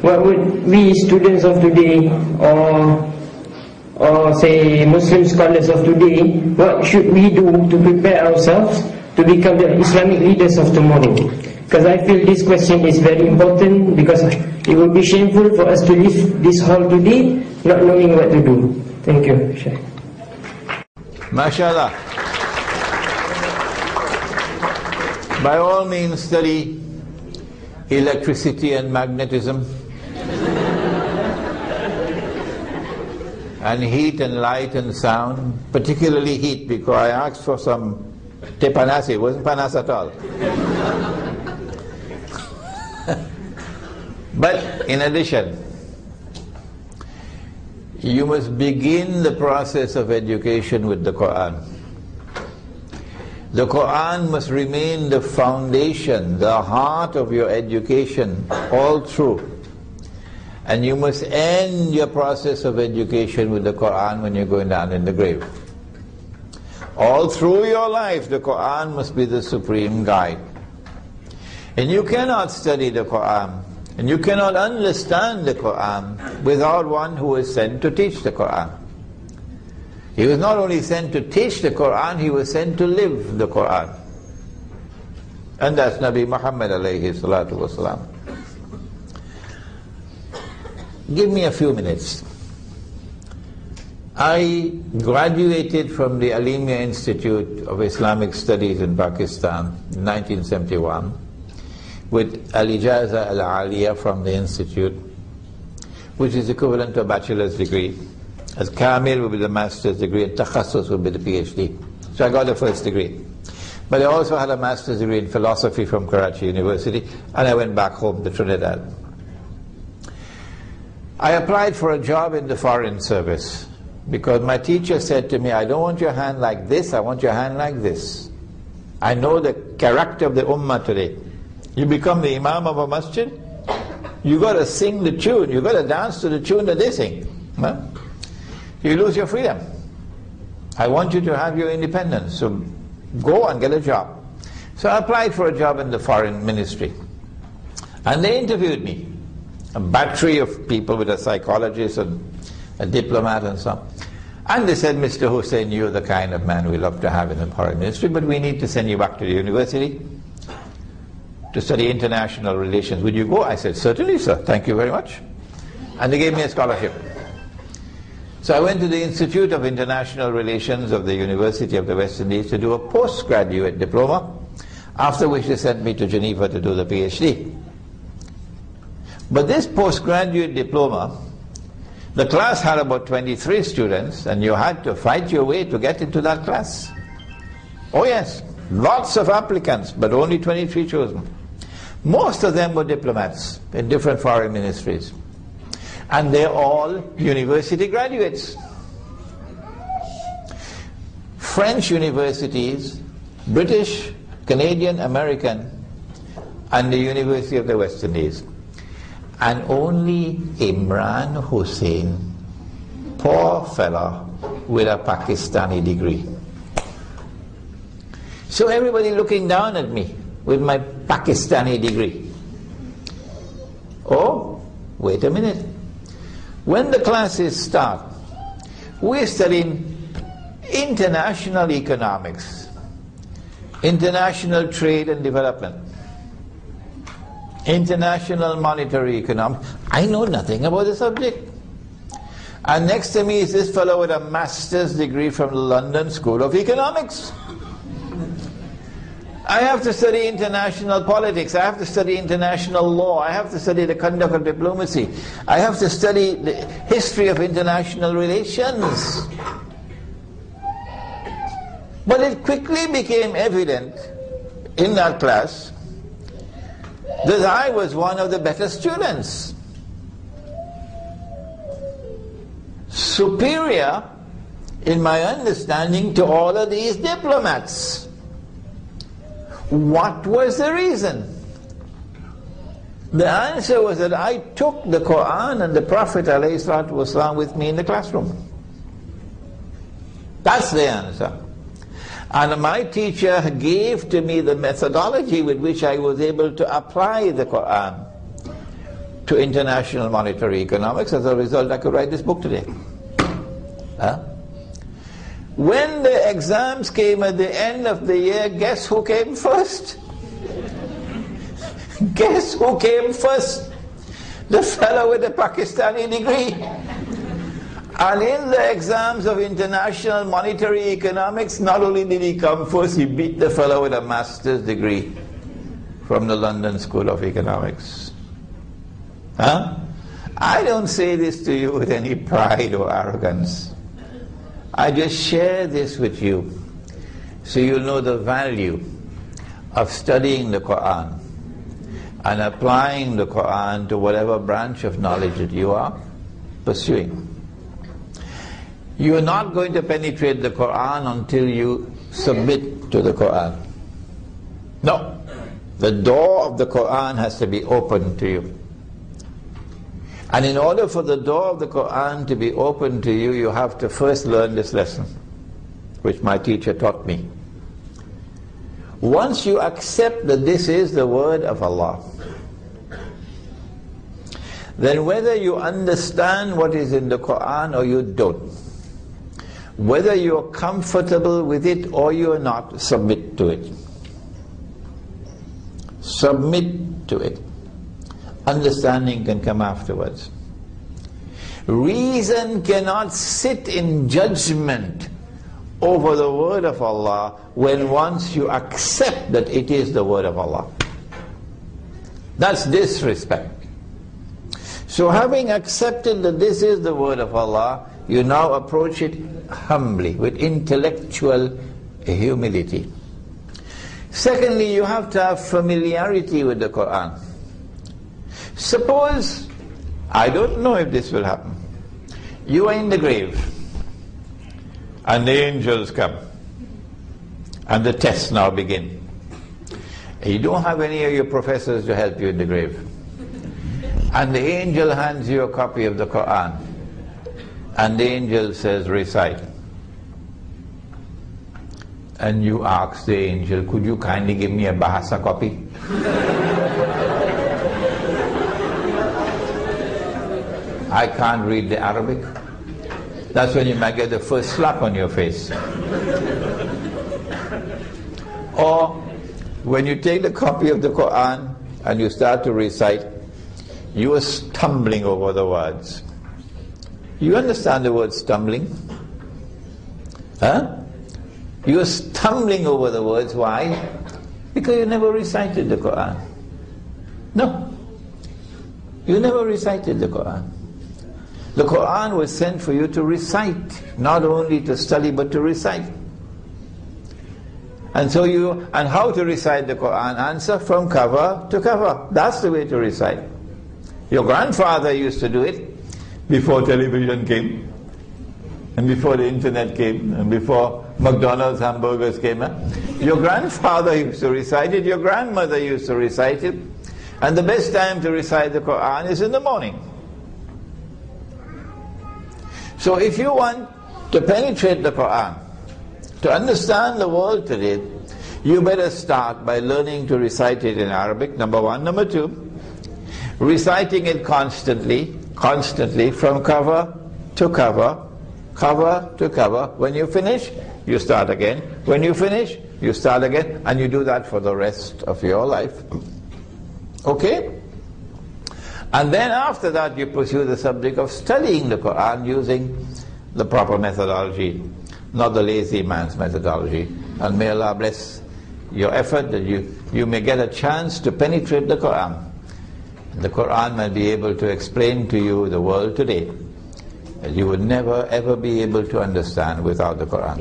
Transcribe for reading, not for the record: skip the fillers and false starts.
what would we students of today, or say Muslim scholars of today, what should we do to prepare ourselves to become the Islamic leaders of tomorrow? Because I feel this question is very important, because it would be shameful for us to leave this hall today not knowing what to do. Thank you, Sheikh. MashaAllah. By all means study electricity and magnetism, and heat and light and sound, particularly heat, because I asked for some tepanasi, it wasn't panas at all. But in addition, you must begin the process of education with the Quran. The Quran must remain the foundation, the heart of your education all through. And you must end your process of education with the Quran when you're going down in the grave. All through your life, the Quran must be the supreme guide. And you cannot study the Quran, and you cannot understand the Quran without one who is sent to teach the Quran. He was not only sent to teach the Quran, he was sent to live the Quran. And that's Nabi Muhammad alayhi salatu wasalam. Give me a few minutes. I graduated from the Alimia Institute of Islamic Studies in Pakistan in 1971 with Al-Ijaza Al-Aliyah from the Institute, which is equivalent to a bachelor's degree. As Kamil would be the master's degree, and Takhassus would be the PhD. So I got the first degree. But I also had a master's degree in philosophy from Karachi University, and I went back home to Trinidad. I applied for a job in the Foreign Service because my teacher said to me, I don't want your hand like this, I want your hand like this. I know the character of the Ummah today. You become the Imam of a masjid, you got to sing the tune, you got to dance to the tune that they sing. Huh? You lose your freedom. I want you to have your independence, so go and get a job. So I applied for a job in the Foreign Ministry. And they interviewed me. A battery of people with a psychologist and a diplomat and so on. And they said, Mr. Hosein, you're the kind of man we love to have in the Foreign Ministry, but we need to send you back to the university to study international relations. Would you go? I said, certainly, sir. Thank you very much. And they gave me a scholarship. So I went to the Institute of International Relations of the University of the West Indies to do a postgraduate diploma, after which they sent me to Geneva to do the PhD. But this postgraduate diploma, the class had about 23 students, and you had to fight your way to get into that class. Oh yes, lots of applicants, but only 23 chosen. Most of them were diplomats in different foreign ministries. And they're all university graduates. French universities, British, Canadian, American, and the University of the West Indies. And only Imran Hosein, poor fella, with a Pakistani degree. So everybody looking down at me with my Pakistani degree. Oh, wait a minute. When the classes start, we're studying international economics, international trade and development, international monetary economics. I know nothing about the subject. And next to me is this fellow with a master's degree from the London School of Economics. I have to study international politics, I have to study international law, I have to study the conduct of diplomacy, I have to study the history of international relations. But it quickly became evident in that class that I was one of the better students. Superior in my understanding to all of these diplomats. What was the reason? The answer was that I took the Quran and the Prophet ﷺ with me in the classroom. That's the answer. And my teacher gave to me the methodology with which I was able to apply the Quran to international monetary economics. As a result, I could write this book today. Huh? When the exams came at the end of the year, guess who came first? Guess who came first? The fellow with the Pakistani degree. And in the exams of international monetary economics, not only did he come first, he beat the fellow with a master's degree from the London School of Economics. Huh? I don't say this to you with any pride or arrogance. I just share this with you so you'll know the value of studying the Quran and applying the Quran to whatever branch of knowledge that you are pursuing. You are not going to penetrate the Quran until you submit to the Quran. No. The door of the Quran has to be open to you. And in order for the door of the Quran to be open to you, you have to first learn this lesson, which my teacher taught me. Once you accept that this is the word of Allah, then whether you understand what is in the Quran or you don't, whether you're comfortable with it or you're not, submit to it. Submit to it. Understanding can come afterwards. Reason cannot sit in judgment over the word of Allah when once you accept that it is the word of Allah. That's disrespect. So having accepted that this is the word of Allah, you now approach it humbly, with intellectual humility. Secondly, you have to have familiarity with the Quran. Suppose, I don't know if this will happen, you are in the grave and the angels come and the tests now begin. You don't have any of your professors to help you in the grave. And the angel hands you a copy of the Quran and the angel says, recite. And you ask the angel, could you kindly give me a Bahasa copy? I can't read the Arabic. That's when you might get the first slap on your face. Or when you take the copy of the Quran and you start to recite, you are stumbling over the words. You understand the word stumbling? Huh? You are stumbling over the words. Why? Because you never recited the Quran. No. You never recited the Quran. The Quran was sent for you to recite, not only to study but to recite. And so and how to recite the Quran? Answer, from cover to cover. That's the way to recite. Your grandfather used to do it before television came, and before the internet came, and before McDonald's hamburgers came. Your grandfather used to recite it, your grandmother used to recite it, and the best time to recite the Quran is in the morning. So if you want to penetrate the Quran, to understand the world today, you better start by learning to recite it in Arabic, number one. Number two, reciting it constantly, from cover to cover, cover to cover. When you finish, you start again. When you finish, you start again, and you do that for the rest of your life. Okay? And then after that you pursue the subject of studying the Quran using the proper methodology, not the lazy man's methodology. And may Allah bless your effort that you may get a chance to penetrate the Quran. The Quran may be able to explain to you the world today that you would never ever be able to understand without the Quran.